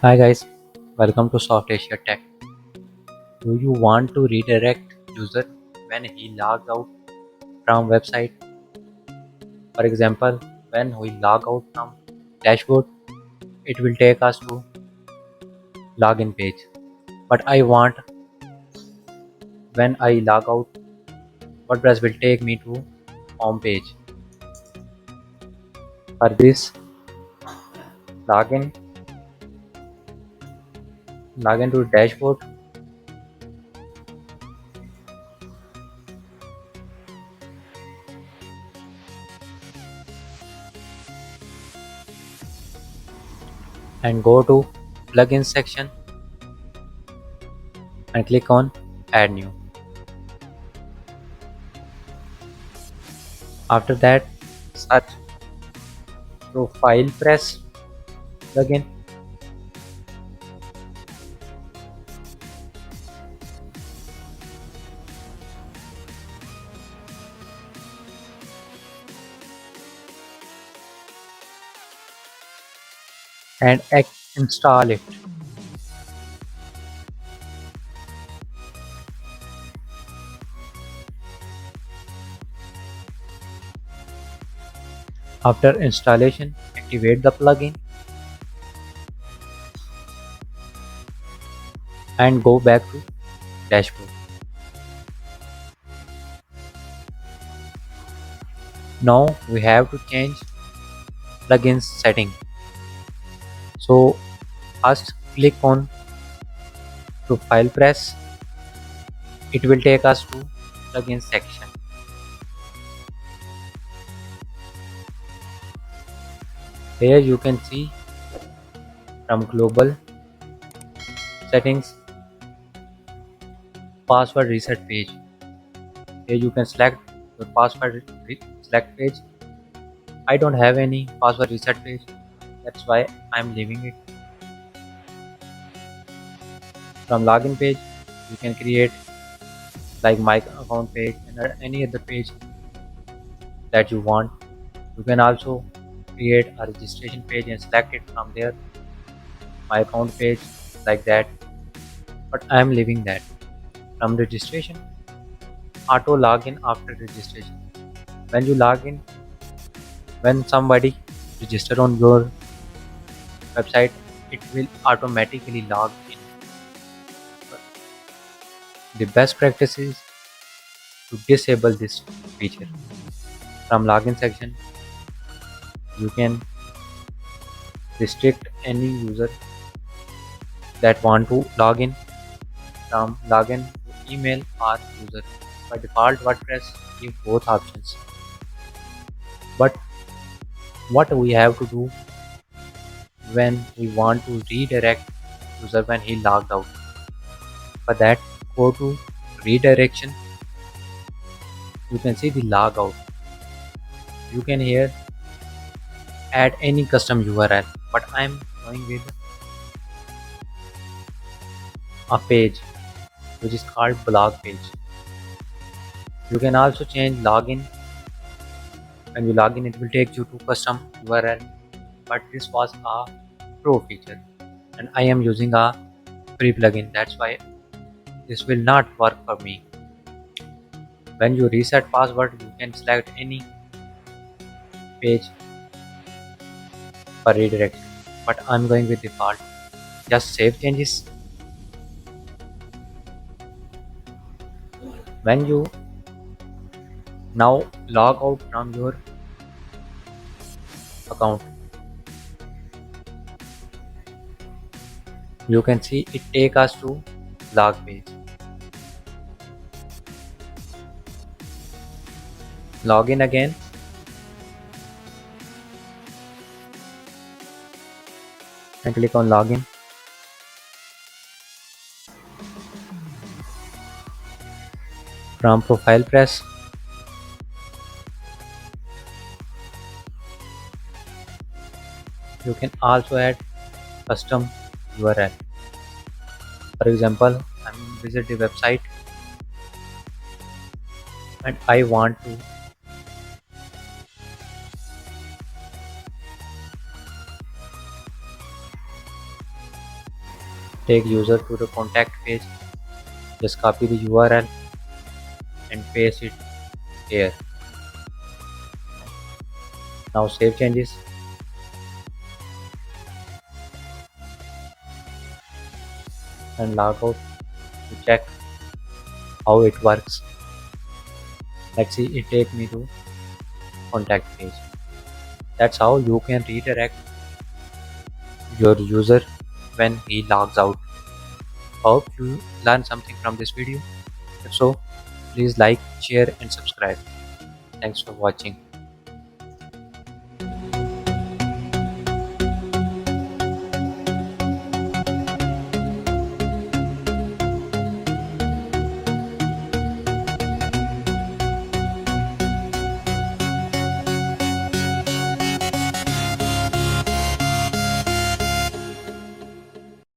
Hi guys, welcome to Soft Asia Tech. Do you want to redirect user when he logs out from website? For example, when we log out from dashboard, it will take us to login page. But I want when I log out, WordPress will take me to home page. For this, login, login to dashboard and go to plugins section and click on add new. After that, search profile press plugin and install it. After installation, activate the plugin and go back to dashboard. Now we have to change plugins setting. So first click on profile press. It will take us to plugin section. Here you can see from global settings password reset page. Here you can select your password select page. I don't have any password reset page. That's why I'm leaving it. From login page, you can create like my account page and any other page that you want. You can also create a registration page and select it from there, my account page like that, but I am leaving that. From registration, auto login after registration. When you log in, when somebody register on your website, it will automatically log in. The best practice is to disable this feature. From login section, you can restrict any user that want to log in. From login to email or user. By default, WordPress gives both options. But what we have to do when we want to redirect user when he logged out? For that, go to redirection. You can see the log out. You can here add any custom URL, but I'm going with a page which is called blog page. You can also change login. When you log in, it will take you to custom URL, but this was a pro feature and I am using a free plugin. That's why this will not work for me. When you reset password, you can select any page for redirection, but I'm going with default. Just save changes. When you now log out from your account, you can see it take us to log page. Log in again and click on login. From profile press, you can also add custom URL. For example, I'm visit the website and I want to Take user to the contact page. Just copy the URL and paste it here. Now save changes and log out to check how it works. Let's see, it take me to contact page. That's how you can redirect your user when he logs out. Hope you learned something from this video. If so, please like, share and subscribe. Thanks for watching.